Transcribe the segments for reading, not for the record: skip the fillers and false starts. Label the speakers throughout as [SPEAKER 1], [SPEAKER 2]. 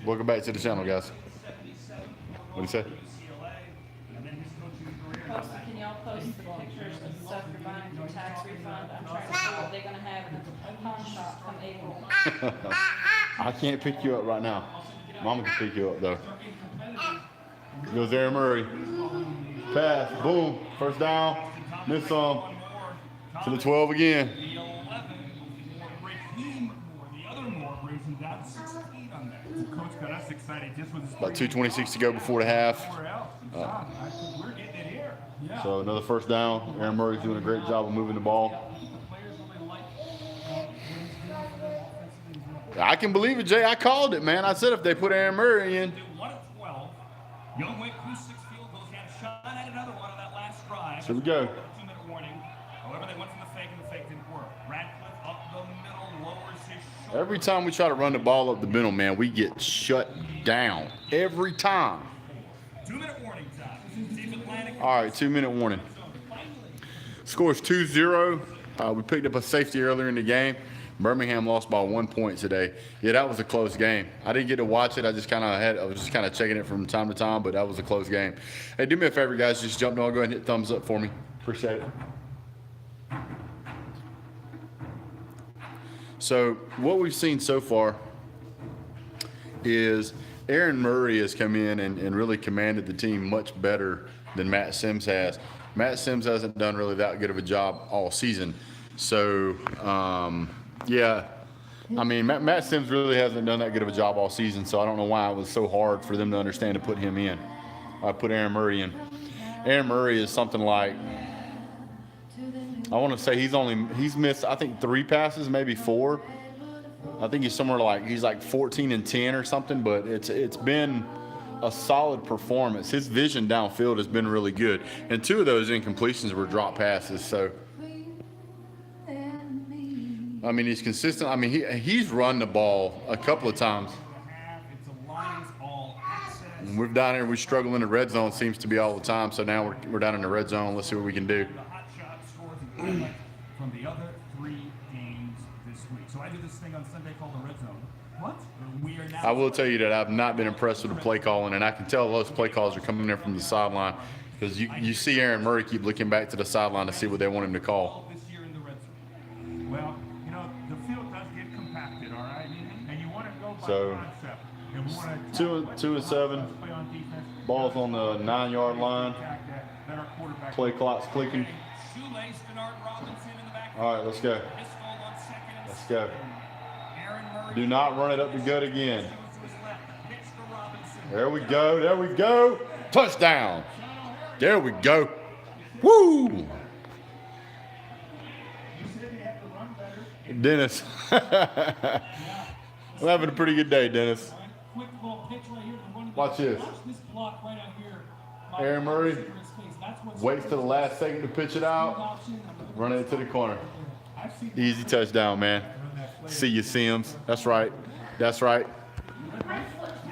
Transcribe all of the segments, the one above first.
[SPEAKER 1] Welcome back to the channel, guys. What do you say?
[SPEAKER 2] Can y'all post the pictures of the stuff you're buying for tax refund? I'm trying to see what they're gonna have in a pawn shop come April.
[SPEAKER 1] I can't pick you up right now. Mama can pick you up though. Goes Aaron Murray. Pass. Boom. First down. Miss some. To the 12 again. About 2:26 to go before the half. So another first down. Aaron Murray's doing a great job of moving the ball. I can believe it, Jay. I called it, man. I said if they put Aaron Murray in. Here we go. Every time we try to run the ball up the middle, man, we get shut down. Every time.
[SPEAKER 3] 2-minute warning time.
[SPEAKER 1] All right, 2-minute warning. Score's 2-0. We picked up a safety earlier in the game. Birmingham lost by 1 point today. Yeah, that was a close game. I didn't get to watch it. I was just kind of checking it from time to time, but that was a close game. Hey, do me a favor, guys. Just jump on. Go ahead and hit thumbs up for me. Appreciate it. So what we've seen so far is Aaron Murray has come in and really commanded the team much better than Matt Sims has. Matt Sims hasn't done really that good of a job all season. So, yeah, I mean, Matt Sims really hasn't done that good of a job all season, so I don't know why it was so hard for them to understand to put him in. I put Aaron Murray in. Aaron Murray is something like, I want to say he's missed, I think 3 passes, maybe 4. I think he's like 14 and 10 or something, but it's been a solid performance. His vision downfield has been really good. And 2 of those incompletions were drop passes, so I mean, he's consistent. I mean, he's run the ball a couple of times. And we're down here, we struggle in the red zone, seems to be all the time. So now we're down in the red zone. Let's see what we can do.
[SPEAKER 3] From the other 3 games this week. So I do this thing on Sunday called the red zone. What? We are now.
[SPEAKER 1] I will tell you that I've not been impressed with the play calling, and I can tell those play calls are coming in from the sideline because you see Aaron Murray keep looking back to the sideline to see what they want him to call.
[SPEAKER 3] This year in the red zone. Well, you know, the field does get compacted, all right? And you want to go by concept. And we want to
[SPEAKER 1] 2 and 7. Ball's on the 9-yard line. Play clock's clicking. All right, let's go. Let's go. Do not run it up the gut again. There we go. There we go. Touchdown. There we go. Woo! Dennis. I'm having a pretty good day, Dennis. Watch this. Aaron Murray waits to the last second to pitch it out. Run it to the corner. Easy touchdown, man. See you, Sims. That's right. That's right.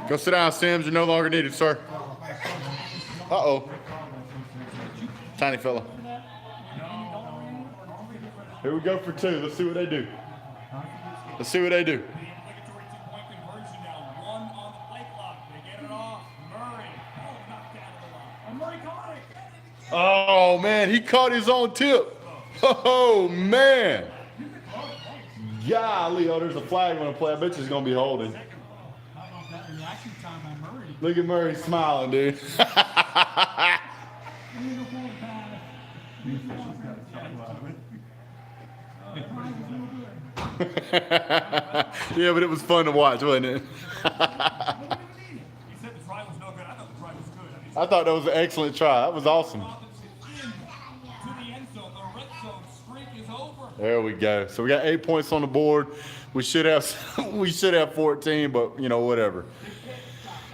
[SPEAKER 1] Go sit down, Sims. You're no longer needed, sir. Uh-oh. Tiny fella. Here we go for 2. Let's see what they do. Let's see what they do. Oh, man. He caught his own tip. Oh, man. Golly, oh, there's a flag on the play. I bet you he's going to be holding. Look at Murray smiling, dude. Yeah, but it was fun to watch, wasn't it? I thought that was an excellent try. That was awesome. There we go. So we got 8 points on the board. We should have 14, but you know, whatever.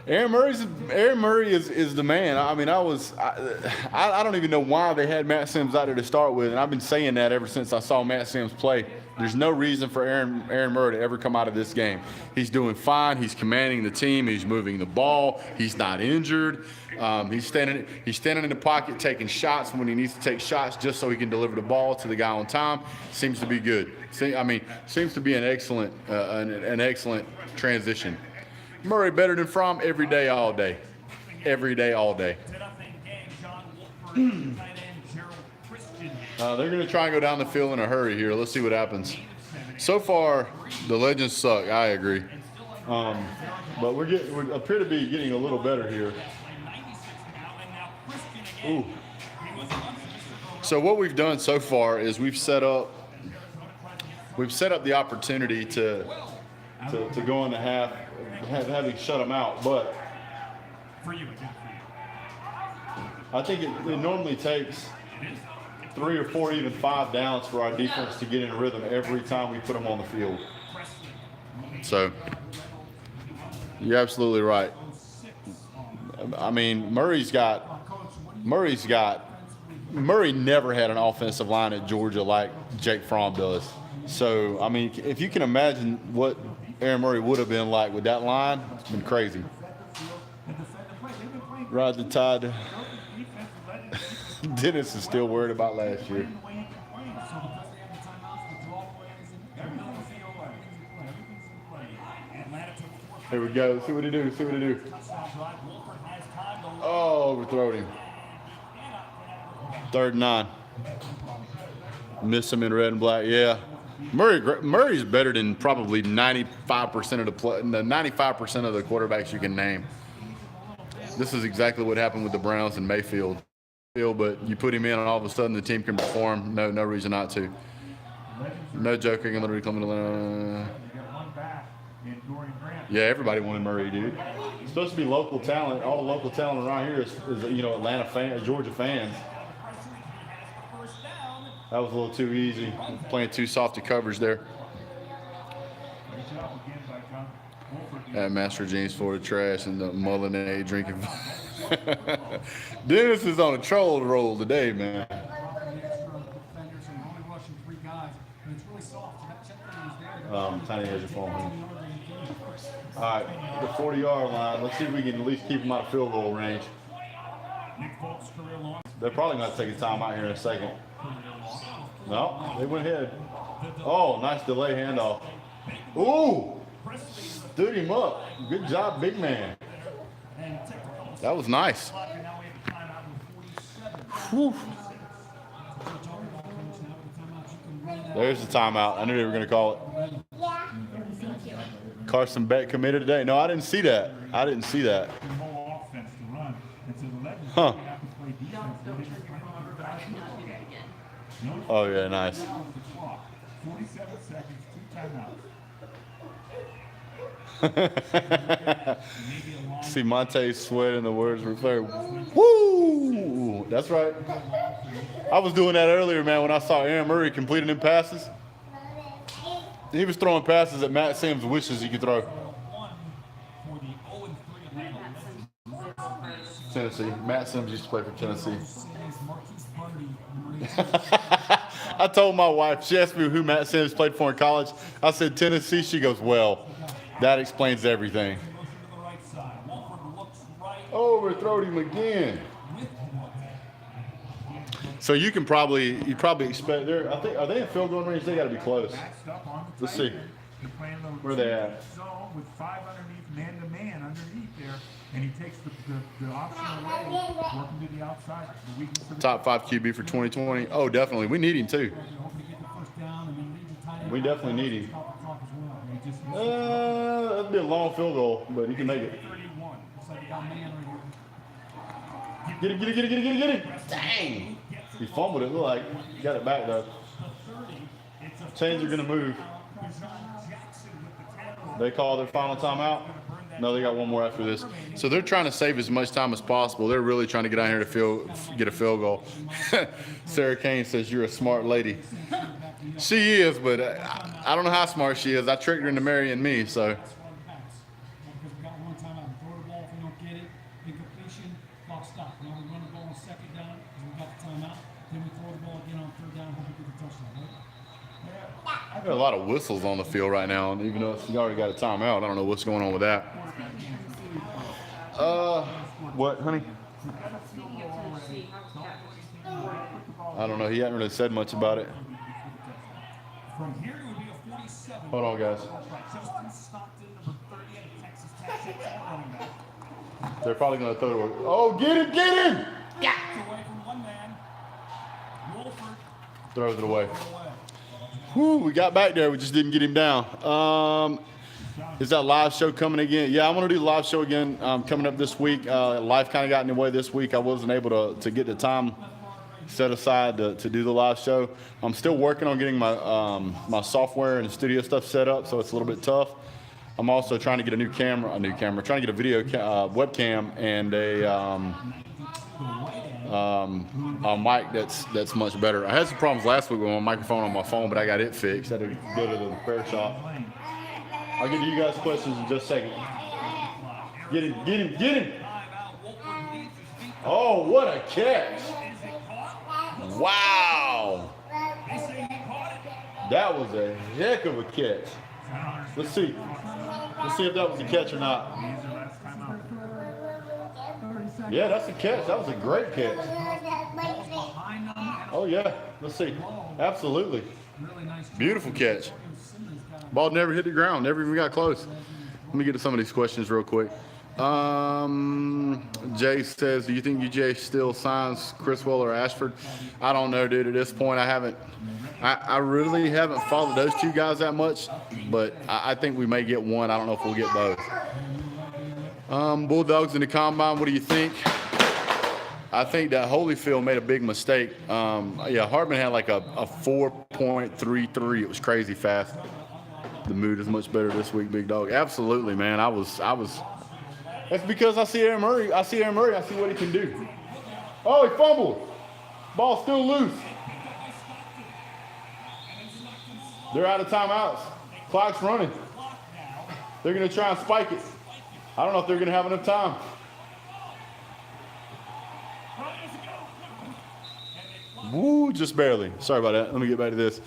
[SPEAKER 1] Aaron Murray is the man. I mean, I don't even know why they had Matt Sims out there to start with, and I've been saying that ever since I saw Matt Sims play. There's no reason for Aaron Murray to ever come out of this game. He's doing fine. He's commanding the team. He's moving the ball. He's not injured. He's standing in the pocket taking shots when he needs to take shots just so he can deliver the ball to the guy on time. Seems to be good. Seems to be an excellent transition. Murray better than Fromm every day, all day. Every day, all day. They're going to try and go down the field in a hurry here. Let's see what happens. So far, the Legends suck. I agree. But we appear to be getting a little better here. Ooh. So what we've done so far is we've set up the opportunity to go in the half, having shut them out. But I think it normally takes 3 or 4, even 5 downs for our defense to get in a rhythm every time we put them on the field. So you're absolutely right. I mean, Murray never had an offensive line at Georgia like Jake Fromm does. So, I mean, if you can imagine what Aaron Murray would have been like with that line, it's been crazy. Ride the tide. Dennis is still worried about last year. Here we go. See what he do. Oh, overthrowed him. 3rd and 9. Miss him in red and black. Yeah. Murray's better than probably 95% of the 95% of the quarterbacks you can name. This is exactly what happened with the Browns and Mayfield. But you put him in, and all of a sudden the team can perform. No reason not to. No joking. Literally coming to. Yeah, everybody wanted Murray, dude. It's supposed to be local talent. All the local talent around here is Atlanta fans, Georgia fans. That was a little too easy. Playing too soft to coverage there. At Master James for the trash and the Mullinade drinking. Dennis is on a troll roll today, man. Tiny has your phone. All right, the 40-yard line. Let's see if we can at least keep them out of field goal range. They're probably going to take a time out here in a second. No, they went ahead. Oh, nice delay handoff. Ooh, stood him up. Good job, big man. That was nice. Whew. There's the timeout. I knew they were going to call it. Carson Beck committed today. No, I didn't see that. Huh. Oh, yeah, nice.
[SPEAKER 3] 47 seconds, 2 timeouts.
[SPEAKER 1] See Monte sweating the words refer. Woo! That's right. I was doing that earlier, man, when I saw Aaron Murray completing them passes. He was throwing passes that Matt Sims wishes he could throw. Tennessee. Matt Sims used to play for Tennessee. I told my wife, she asked me who Matt Sims played for in college. I said Tennessee. She goes, well, that explains everything. Overthrowed him again. So you probably expect are they in field goal range? They got to be close. Let's see. Where are they at?
[SPEAKER 3] With 5 underneath, man-to-man underneath there, and he takes the option away, working to the outside.
[SPEAKER 1] Top 5 QB for 2020. Oh, definitely. We need him too. We definitely need him. That'd be a long field goal, but he can make it. Get it. Dang. He fumbled it. Looked like he got it back though. Chains are gonna move. They call their final timeout. No, they got one more after this. So they're trying to save as much time as possible. They're really trying to get out here to get a field goal. Sarah Kane says you're a smart lady. She is, but I don't know how smart she is. I tricked her into marrying me, so. There are a lot of whistles on the field right now, and even though he already got a timeout, I don't know what's going on with that. What, honey? I don't know. He hasn't really said much about it. Hold on, guys. They're probably going to throw it. Oh, get him! Get him! Yeah. Throws it away. Whew, we got back there. We just didn't get him down. Is that live show coming again? Yeah, I'm going to do the live show again coming up this week. Life kind of got in the way this week. I wasn't able to get the time set aside to do the live show. I'm still working on getting my software and studio stuff set up, so it's a little bit tough. I'm also trying to get a new camera, trying to get a video webcam and a mic that's much better. I had some problems last week with my microphone on my phone, but I got it fixed. I had to go to the repair shop. I'll get to you guys questions in just a second. Get him, get him, get him! Oh, what a catch! Wow! That was a heck of a catch. Let's see. Let's see if that was a catch or not. Yeah, that's a catch. That was a great catch. Oh, yeah. Let's see. Absolutely. Beautiful catch. Ball never hit the ground. Never even got close. Let me get to some of these questions real quick. Jay says, do you think UJ still signs Criswell or Ashford? I don't know, dude. At this point, I really haven't followed those two guys that much, but I think we may get one. I don't know if we'll get both. Bulldogs in the combine, what do you think? I think that Holyfield made a big mistake. Yeah, Hardman had like a 4.33. It was crazy fast. The mood is much better this week, big dog. Absolutely, man. I was. That's because I see Aaron Murray. I see what he can do. Oh, he fumbled. Ball still loose. They're out of timeouts. Clock's running. They're going to try and spike it. I don't know if they're going to have enough time. Woo, just barely. Sorry about that. Let me get back to this.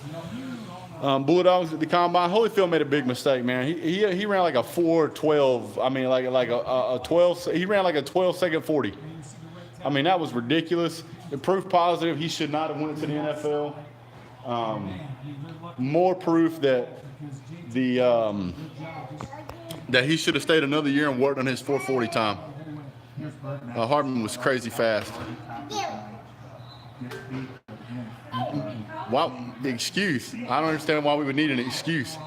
[SPEAKER 1] Bulldogs at the combine. Holyfield made a big mistake, man. He ran like a 4.12. I mean, like a 12. He ran like a 12-second 40. I mean, that was ridiculous. The proof positive he should not have went to the NFL. More proof that that he should have stayed another year and worked on his 4.40 time. Hardman was crazy fast. Wow, excuse. I don't understand why we would need an excuse.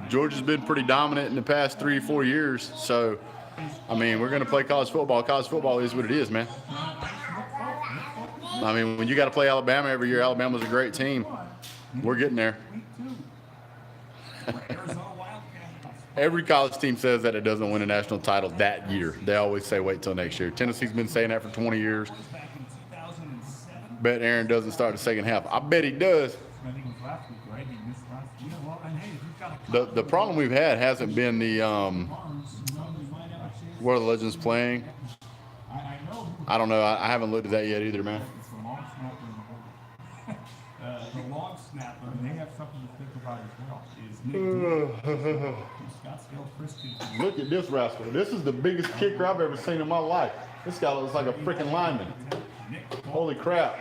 [SPEAKER 1] Georgia's been pretty dominant in the past 3 or 4 years, so I mean, we're going to play college football. College football is what it is, man. I mean, when you got to play Alabama every year, Alabama's a great team. We're getting there. Every college team says that it doesn't win a national title that year. They always say wait till next year. Tennessee's been saying that for 20 years. Bet Aaron doesn't start the second half. I bet he does. The problem we've had hasn't been the what are the Legends playing? I don't know. I haven't looked at that yet either, man.
[SPEAKER 3] The long snapper, and they have something to think about as well.
[SPEAKER 1] Look at this rascal. This is the biggest kicker I've ever seen in my life. This guy looks like a freaking lineman. Holy crap.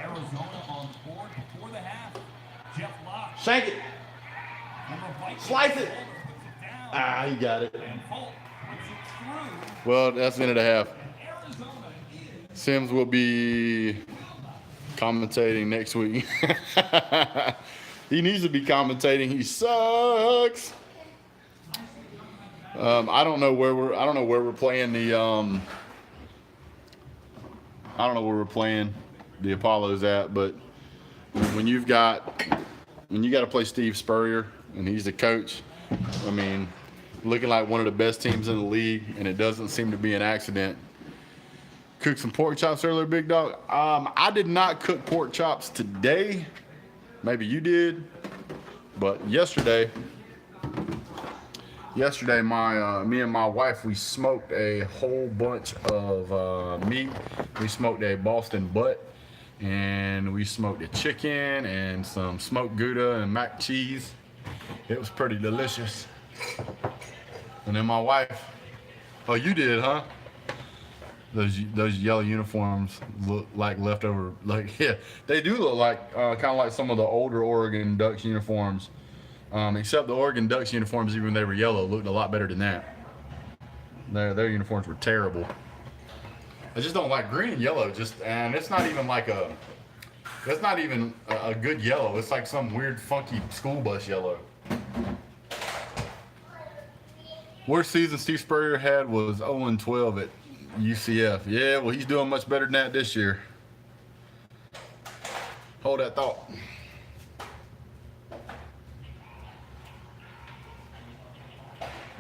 [SPEAKER 1] Shank it. Slice it. Ah, he got it. Well, that's the end of the half. Sims will be commentating next week. He needs to be commentating. He sucks. I don't know where we're playing the I don't know where we're playing the Apollos at, but when you got to play Steve Spurrier and he's the coach, I mean, looking like one of the best teams in the league, and it doesn't seem to be an accident. Cooked some pork chops earlier, big dog. I did not cook pork chops today. Maybe you did, but yesterday, me and my wife, we smoked a whole bunch of meat. We smoked a Boston butt, and we smoked a chicken and some smoked Gouda and mac cheese. It was pretty delicious. And then my wife, oh, you did, huh? Those yellow uniforms look like leftover, like, yeah, they do look like kind of like some of the older Oregon Ducks uniforms. Except the Oregon Ducks uniforms, even when they were yellow, looked a lot better than that. Their uniforms were terrible. I just don't like green and yellow. And it's not even like it's not even a good yellow. It's like some weird, funky school bus yellow. Worst season Steve Spurrier had was 0-12 at UCF. Yeah, well, he's doing much better than that this year. Hold that thought.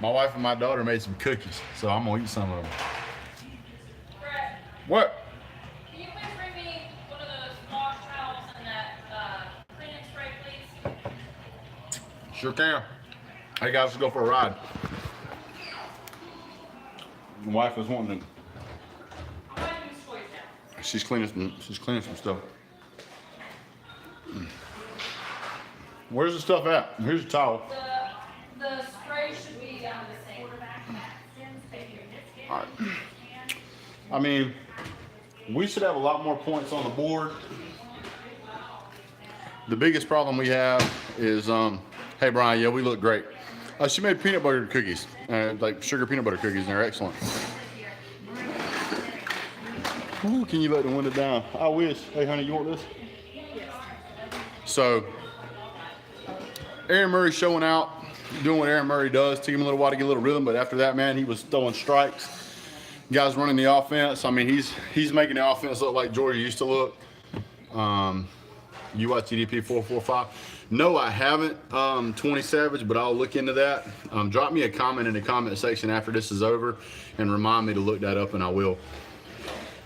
[SPEAKER 1] My wife and my daughter made some cookies, so I'm gonna eat some of them.
[SPEAKER 2] Brett,
[SPEAKER 1] What?
[SPEAKER 2] can you please bring me one of those wash towels and that cleaning spray, please?
[SPEAKER 1] Sure can. Hey guys, let's go for a ride. My wife was wanting to.
[SPEAKER 2] I'm writing these toys down.
[SPEAKER 1] She's cleaning some stuff. Where's the stuff at? Here's the towel.
[SPEAKER 2] The spray should be down the same.
[SPEAKER 1] All right. I mean, we should have a lot more points on the board. The biggest problem we have is, hey Brian, yeah, we look great. She made peanut butter cookies, like sugar peanut butter cookies, and they're excellent. Ooh, can you let the window down? I wish. Hey, honey, you want this? So, Aaron Murray showing out, doing what Aaron Murray does. Took him a little while to get a little rhythm, but after that, man, he was throwing strikes. Guys running the offense. I mean, he's making the offense look like Georgia used to look. You watch GDP 445? No, I haven't. 20 Savage, but I'll look into that. Drop me a comment in the comment section after this is over, and remind me to look that up, and I will.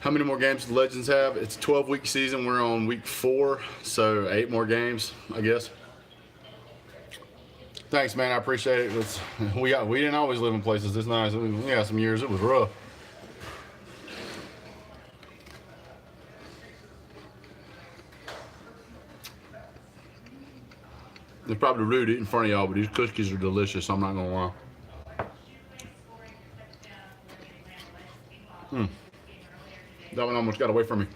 [SPEAKER 1] How many more games do the Legends have? It's a 12-week season. We're on week 4, so 8 more games, I guess. Thanks, man. I appreciate it. We didn't always live in places this nice. We got some years it was rough. It's probably rude to eat in front of y'all, but these cookies are delicious. I'm not gonna lie. That one almost got away from me.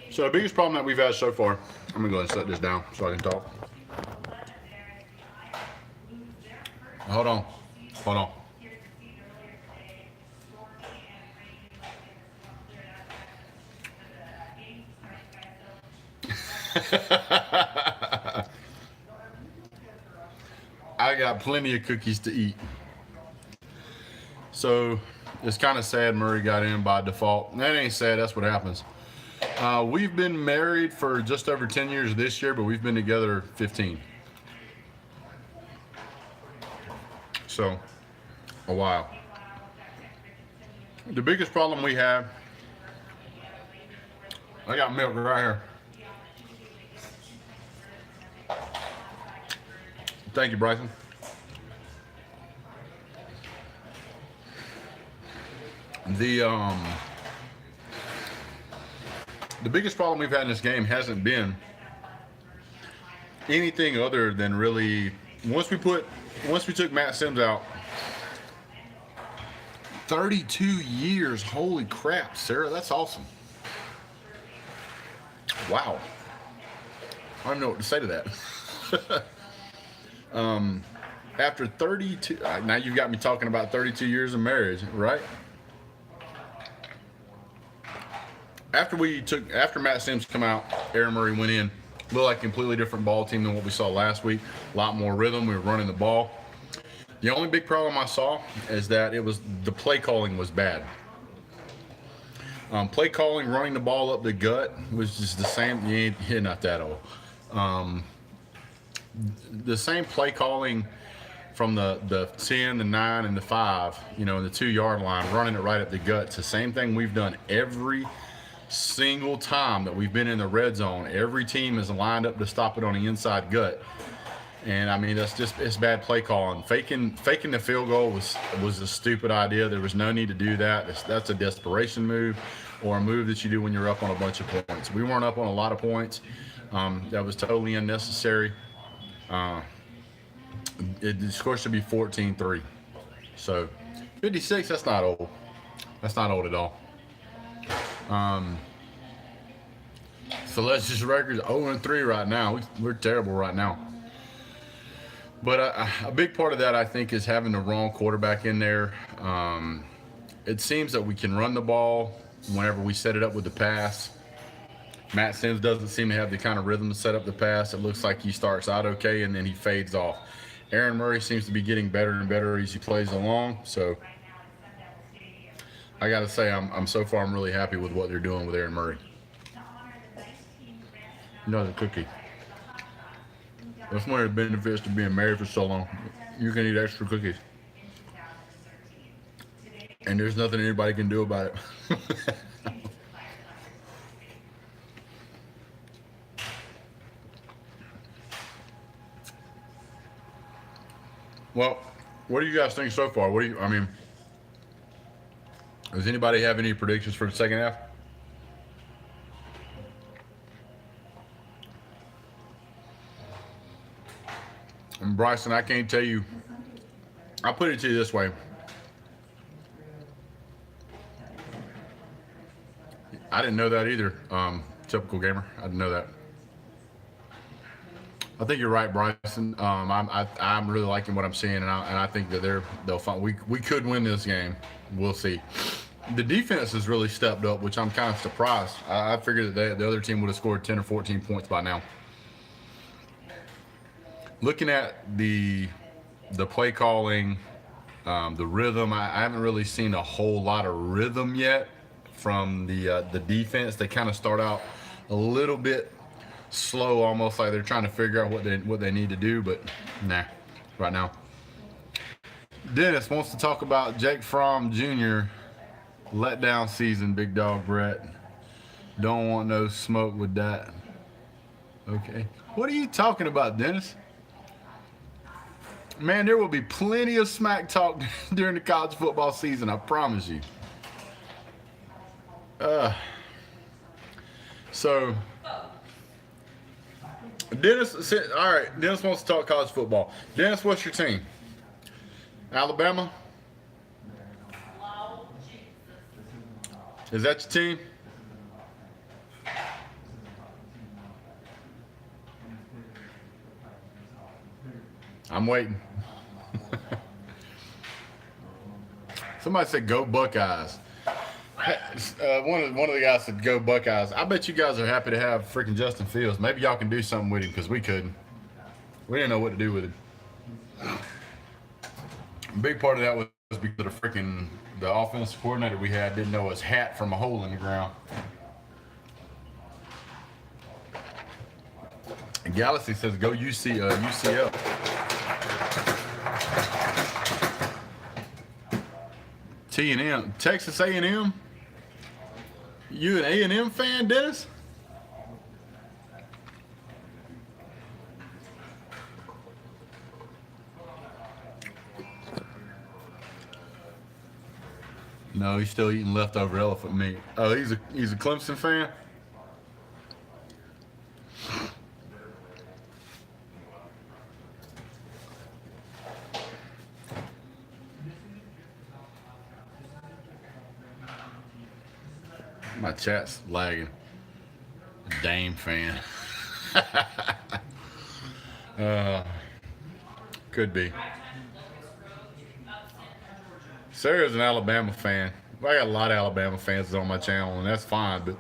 [SPEAKER 1] So the biggest problem that we've had so far, I'm gonna go ahead and set this down so I can talk. Hold on. I got plenty of cookies to eat. So it's kind of sad Murray got in by default. That ain't sad, that's what happens. We've been married for just over 10 years this year, but we've been together 15. So, a while. The biggest problem we have, I got milk right here. Thank you, Bryson. The biggest problem we've had in this game hasn't been anything other than really once we took Matt Sims out. 32 years, holy crap, Sarah, that's awesome. Wow. I don't know what to say to that. After 32, now you've got me talking about 32 years of marriage, right? After Matt Sims come out, Aaron Murray went in. Looked like a completely different ball team than what we saw last week. A lot more rhythm. We were running the ball. The only big problem I saw is that the play calling was bad. Play calling, running the ball up the gut was just the same. Yeah, not that old. The same play calling from the 10, the 9, and the 5, the 2-yard line, running it right up the gut. It's the same thing we've done every single time that we've been in the red zone. Every team is lined up to stop it on the inside gut. And I mean, it's bad play calling. Faking the field goal was a stupid idea. There was no need to do that. That's a desperation move, or a move that you do when you're up on a bunch of points. We weren't up on a lot of points. That was totally unnecessary. The score should be 14-3. So 56. That's not old. That's not old at all. So let's just records 0-3 right now. We're terrible right now. But a big part of that, I think, is having the wrong quarterback in there. It seems that we can run the ball whenever we set it up with the pass. Matt Sims doesn't seem to have the kind of rhythm to set up the pass. It looks like he starts out okay and then he fades off. Aaron Murray seems to be getting better and better as he plays along. So I got to say, I'm so far I'm really happy with what they're doing with Aaron Murray. Another cookie. That's one of the benefits to being married for so long. You can eat extra cookies. And there's nothing anybody can do about it. Well, what do you guys think so far? I mean, does anybody have any predictions for the second half? And Bryson, I can't tell you. I'll put it to you this way. I didn't know that either. Typical gamer. I didn't know that. I think you're right, Bryson. I'm really liking what I'm seeing, and I think that they'll find we could win this game. We'll see. The defense has really stepped up, which I'm kind of surprised. I figured that the other team would have scored 10 or 14 points by now. Looking at the play calling, the rhythm, I haven't really seen a whole lot of rhythm yet from the defense. They kind of start out a little bit slow, almost like they're trying to figure out what they need to do, but nah, right now. Dennis wants to talk about Jake Fromm Jr. letdown season, big dog Brett. Don't want no smoke with that. Okay. What are you talking about, Dennis? Man, there will be plenty of smack talk during the college football season, I promise you. So, Dennis, all right, Dennis wants to talk college football. Dennis, what's your team? Alabama? Is that your team? I'm waiting. Somebody said go Buckeyes. One of the guys said go Buckeyes. I bet you guys are happy to have freaking Justin Fields. Maybe y'all can do something with him because we couldn't. We didn't know what to do with him. A big part of that was because of the offensive coordinator we had didn't know his hat from a hole in the ground. And Galaxy says go UCL. T&M, Texas A&M. You an A&M fan, Dennis? No, he's still eating leftover elephant meat. Oh, he's a Clemson fan? My chat's lagging. Dame fan. Could be. Sarah's an Alabama fan. I got a lot of Alabama fans on my channel, and that's fine, but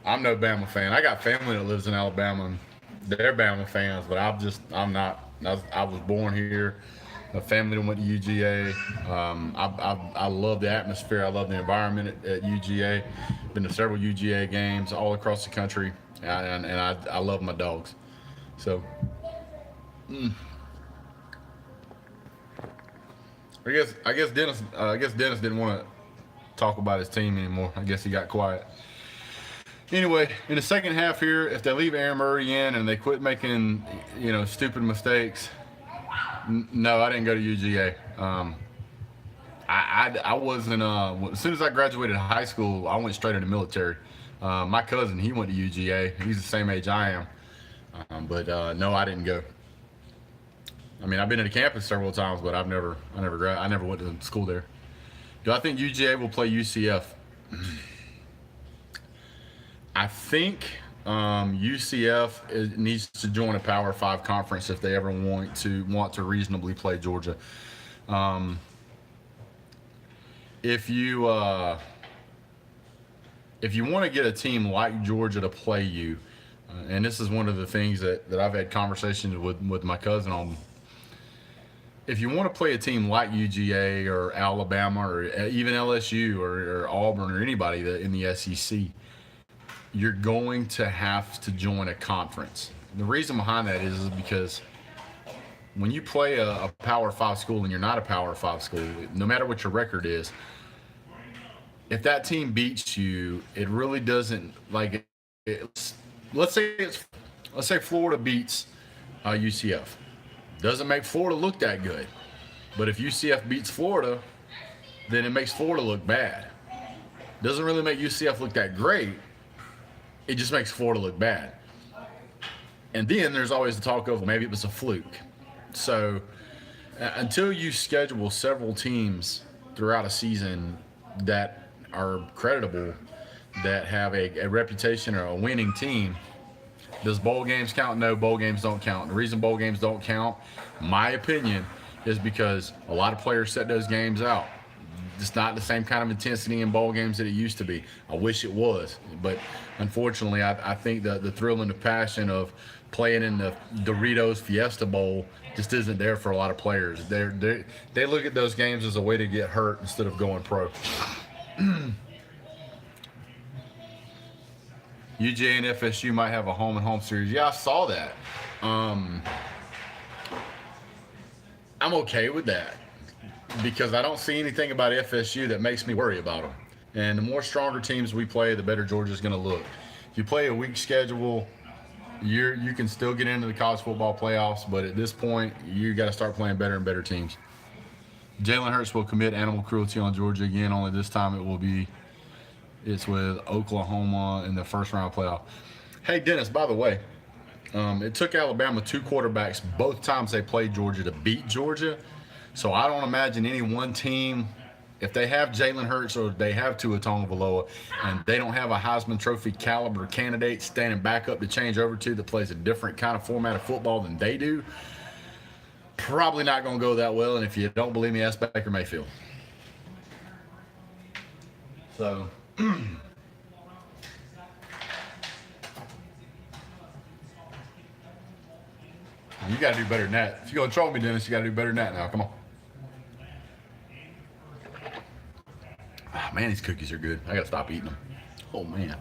[SPEAKER 1] I'm no Bama fan. I got family that lives in Alabama, and they're Bama fans, but I'm not. I was born here. My family went to UGA. I love the atmosphere. I love the environment at UGA. Been to several UGA games all across the country, and I love my dogs. So, I guess Dennis didn't want to talk about his team anymore. I guess he got quiet. Anyway, in the second half here, if they leave Aaron Murray in and they quit making, stupid mistakes, no, I didn't go to UGA. I wasn't. As soon as I graduated high school, I went straight into the military. My cousin, he went to UGA. He's the same age I am. But no, I didn't go. I mean, I've been to the campus several times, but I never went to school there. Do I think UGA will play UCF? I think UCF needs to join a Power 5 conference if they ever want to reasonably play Georgia. If you want to get a team like Georgia to play you, and this is one of the things that I've had conversations with my cousin on. If you want to play a team like UGA or Alabama or even LSU or Auburn or anybody in the SEC, you're going to have to join a conference. The reason behind that is because when you play a Power 5 school and you're not a Power 5 school, no matter what your record is, if that team beats you, it really doesn't let's say Florida beats UCF. Doesn't make Florida look that good. But if UCF beats Florida, then it makes Florida look bad. Doesn't really make UCF look that great. It just makes Florida look bad. And then there's always the talk of maybe it was a fluke. So until you schedule several teams throughout a season that are creditable, that have a reputation or a winning team, does bowl games count? No, bowl games don't count. The reason bowl games don't count, my opinion, is because a lot of players set those games out. It's not the same kind of intensity in bowl games that it used to be. I wish it was, but unfortunately, I think the thrill and the passion of playing in the Doritos Fiesta Bowl just isn't there for a lot of players. They look at those games as a way to get hurt instead of going pro. UGA and FSU might have a home-and-home series. Yeah, I saw that. I'm okay with that because I don't see anything about FSU that makes me worry about them. And the more stronger teams we play, the better Georgia's going to look. If you play a weak schedule, you can still get into the college football playoffs, but at this point, you got to start playing better and better teams. Jalen Hurts will commit animal cruelty on Georgia again, only this time it's with Oklahoma in the first round playoff. Hey, Dennis, by the way, it took Alabama 2 quarterbacks both times they played Georgia to beat Georgia. So I don't imagine any one team, if they have Jalen Hurts or they have Tua Tagovailoa and they don't have a Heisman Trophy caliber candidate standing back up to change over to that plays a different kind of format of football than they do, probably not going to go that well. And if you don't believe me, ask Baker Mayfield. So... You got to do better than that. If you're going to troll me, Dennis, you got to do better than that now. Come on. Oh, man, these cookies are good. I got to stop eating them. Oh, man.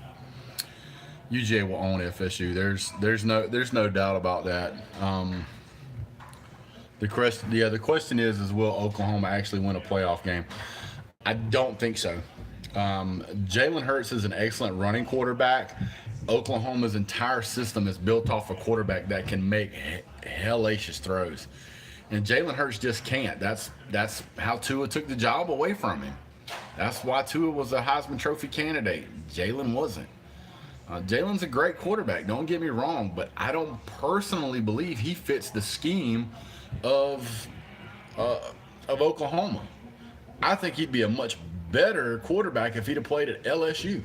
[SPEAKER 1] UGA will own FSU. There's no doubt about that. The question is will Oklahoma actually win a playoff game? I don't think so. Jalen Hurts is an excellent running quarterback. Oklahoma's entire system is built off a quarterback that can make hellacious throws. And Jalen Hurts just can't. That's how Tua took the job away from him. That's why Tua was a Heisman Trophy candidate. Jalen wasn't. Jalen's a great quarterback, don't get me wrong, but I don't personally believe he fits the scheme of Oklahoma. I think he'd be a much better quarterback if he'd have played at LSU.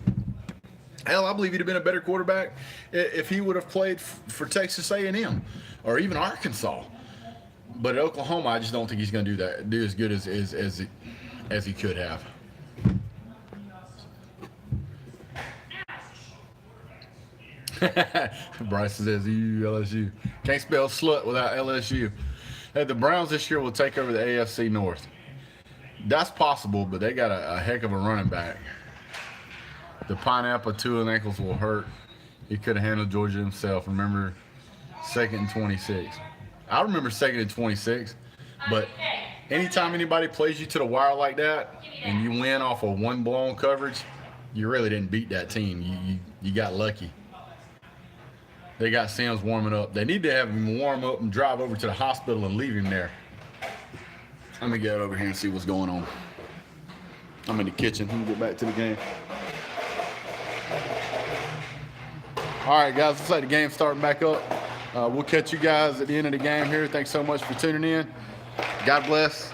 [SPEAKER 1] Hell, I believe he'd have been a better quarterback if he would have played for Texas A&M or even Arkansas. But at Oklahoma, I just don't think he's going to do as good as he could have. Bryce says LSU. Can't spell slut without LSU. Hey, the Browns this year will take over the AFC North. That's possible, but they got a heck of a running back. The pineapple 2 ankles will hurt. He could have handled Georgia himself. Remember, 2nd and 26. I remember 2nd and 26, but anytime anybody plays you to the wire like that and you win off of one blown coverage, you really didn't beat that team. You got lucky. They got Sims warming up. They need to have him warm up and drive over to the hospital and leave him there. Let me get over here and see what's going on. I'm in the kitchen. Let me get back to the game. All right, guys, looks like the game's starting back up. We'll catch you guys at the end of the game here. Thanks so much for tuning in. God bless.